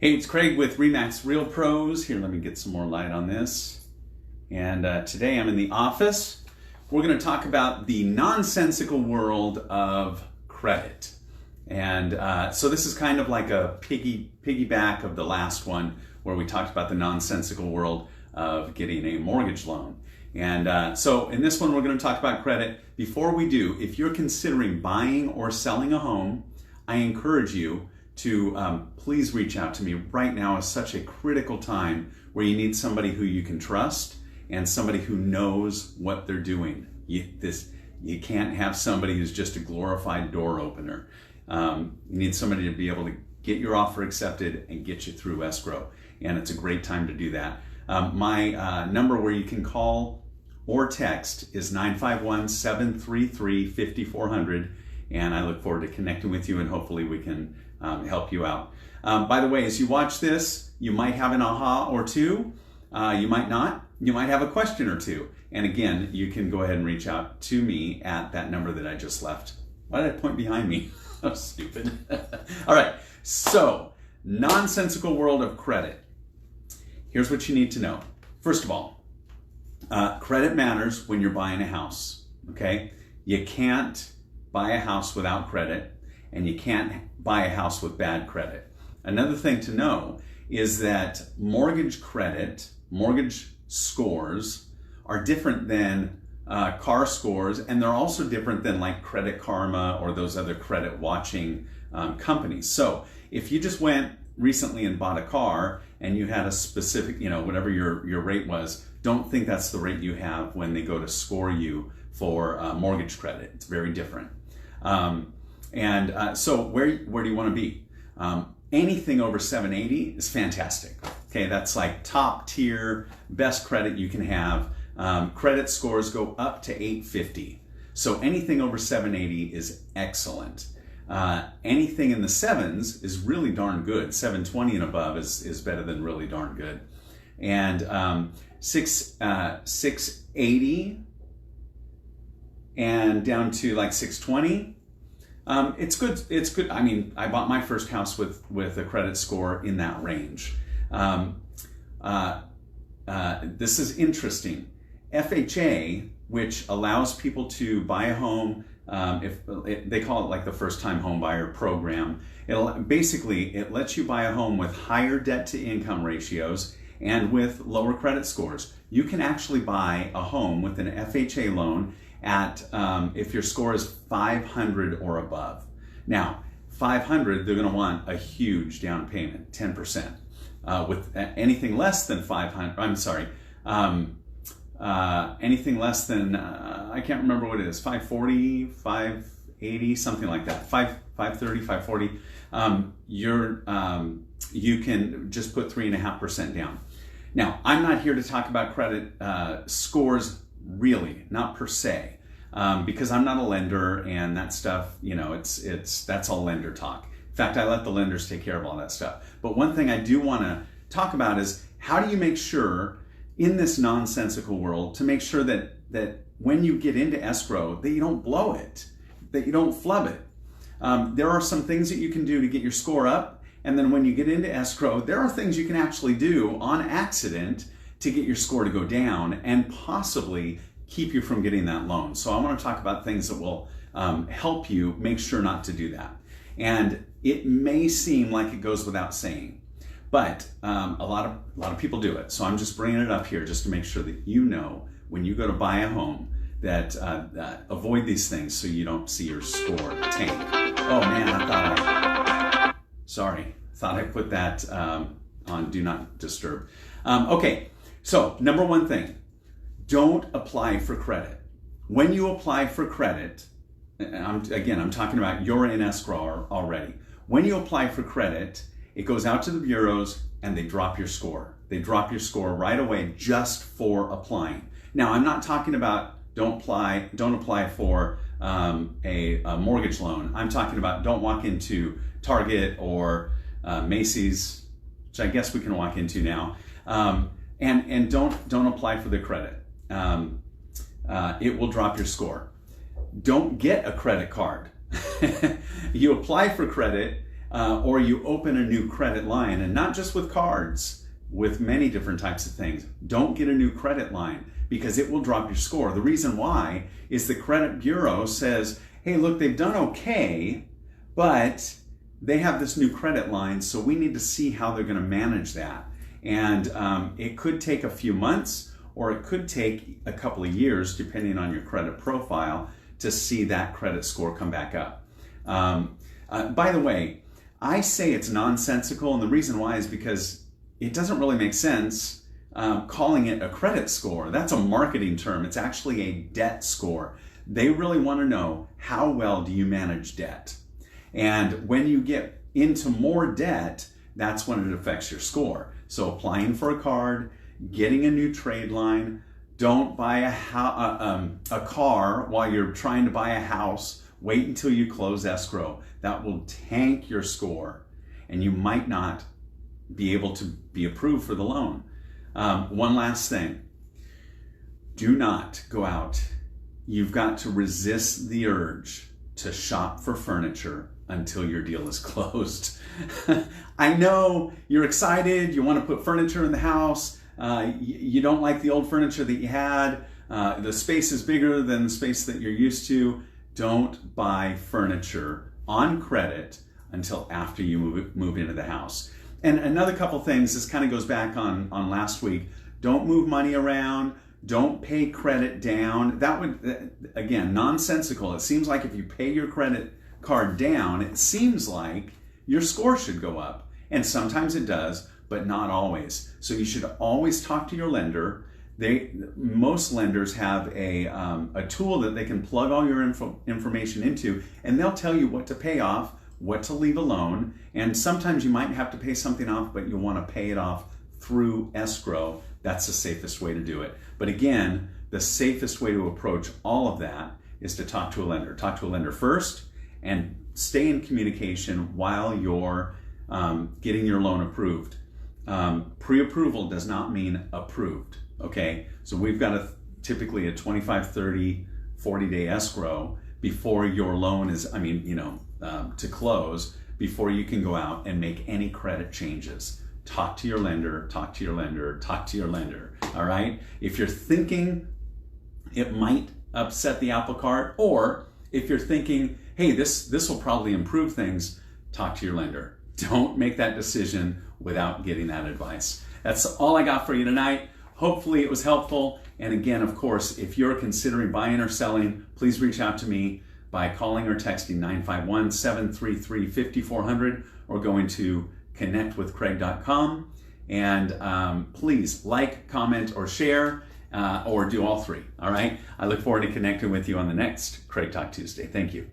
Hey, it's Craig with RE/MAX Real Pros. Here, let me get some more light on this. And today I'm in the office. We're going to talk about the nonsensical world of credit. And so this is kind of like a piggyback of the last one where we talked about the nonsensical world of getting a mortgage loan. And so in this one, we're going to talk about credit. Before we do, if you're considering buying or selling a home, I encourage you to please reach out to me. Right now is such a critical time where you need somebody who you can trust and somebody who knows what they're doing. You can't have somebody who's just a glorified door opener. You need somebody to be able to get your offer accepted and get you through escrow. And it's a great time to do that. My number where you can call or text is 951-733-5400. And I look forward to connecting with you, and hopefully we can help you out. By the way, as you watch this, you might have an aha or two. You might not. You might have a question or two. And again, you can go ahead and reach out to me at that number that I just left. Why did I point behind me? I'm stupid. All right, so nonsensical world of credit. Here's what you need to know. First of all, credit matters when you're buying a house, okay? You can't buy a house without credit, and you can't buy a house with bad credit. Another thing to know is that mortgage credit, mortgage scores are different than car scores, and they're also different than like Credit Karma or those other credit watching companies. So if you just went recently and bought a car and you had a specific, whatever your rate was, don't think that's the rate you have when they go to score you for mortgage credit. It's very different. So where do you want to be? Anything over 780 is fantastic. Okay, that's like top tier, best credit you can have. Credit scores go up to 850. So anything over 780 is excellent. Anything in the sevens is really darn good. 720 and above is better than really darn good. And 680 and down to like 620. It's good. It's good. I mean, I bought my first house with a credit score in that range. This is interesting. FHA, which allows people to buy a home, they call it like the first time home buyer program. It lets you buy a home with higher debt to income ratios and with lower credit scores. You can actually buy a home with an FHA loan at if your score is 500 or above. Now, 500, they're going to want a huge down payment, 10%. With anything less than 500, I'm sorry, anything less than, I can't remember what it is, 540, 580, something like that, 530, 540, you can just put 3.5% down. Now, I'm not here to talk about credit scores, really, not per se, because I'm not a lender, and that stuff, that's all lender talk. In fact, I let the lenders take care of all that stuff. But one thing I do want to talk about is how do you make sure in this nonsensical world to make sure that when you get into escrow that you don't blow it, that you don't flub it. There are some things that you can do to get your score up, and then when you get into escrow, there are things you can actually do on accident to get your score to go down and possibly keep you from getting that loan. So I want to talk about things that will help you make sure not to do that. And it may seem like it goes without saying, but a lot of people do it. So I'm just bringing it up here just to make sure that you know when you go to buy a home that avoid these things so you don't see your score tank. Oh man, I thought I put that on Do Not Disturb. Okay, so number one thing, don't apply for credit. When you apply for credit, I'm talking about you're in escrow already. When you apply for credit, it goes out to the bureaus and they drop your score. They drop your score right away just for applying. Now, I'm not talking about don't apply for a mortgage loan. I'm talking about don't walk into Target or Macy's, which I guess we can walk into now, and don't apply for the credit. It will drop your score. Don't get a credit card. You apply for credit or you open a new credit line, and not just with cards, with many different types of things. Don't get a new credit line because it will drop your score. The reason why is the credit bureau says, hey, look, they've done okay, but they have this new credit line, so we need to see how they're going to manage that. And it could take a few months, or it could take a couple of years, depending on your credit profile, to see that credit score come back up. By the way, I say it's nonsensical, and the reason why is because it doesn't really make sense calling it a credit score. That's a marketing term. It's actually a debt score. They really want to know, how well do you manage debt? And when you get into more debt, that's when it affects your score. So applying for a card, getting a new trade line, don't buy a car while you're trying to buy a house. Wait until you close escrow. That will tank your score, and you might not be able to be approved for the loan. One last thing. Do not go out. You've got to resist the urge to shop for furniture until your deal is closed. I know you're excited, you want to put furniture in the house, you don't like the old furniture that you had, the space is bigger than the space that you're used to. Don't buy furniture on credit until after you move into the house. And another couple things, this kind of goes back on last week. Don't move money around. Don't pay credit down. That would, again, nonsensical. It seems like if you pay your credit card down, it seems like your score should go up. And sometimes it does, but not always. So you should always talk to your lender. Most lenders have a tool that they can plug all your information into, and they'll tell you what to pay off, what to leave alone, and sometimes you might have to pay something off, but you want to pay it off through escrow. That's the safest way to do it. But again, the safest way to approach all of that is to talk to a lender. Talk to a lender first and stay in communication while you're getting your loan approved. Pre-approval does not mean approved, okay? So we've got typically a 25, 30, 40-day escrow before your loan is, to close, before you can go out and make any credit changes. Talk to your lender, talk to your lender, talk to your lender, all right? If you're thinking it might upset the apple cart, or if you're thinking, hey, this will probably improve things, talk to your lender. Don't make that decision without getting that advice. That's all I got for you tonight. Hopefully it was helpful. And again, of course, if you're considering buying or selling, please reach out to me by calling or texting 951-733-5400 or going to connectwithcraig.com. And please like, comment, or share, or do all three. All right. I look forward to connecting with you on the next Craig Talk Tuesday. Thank you.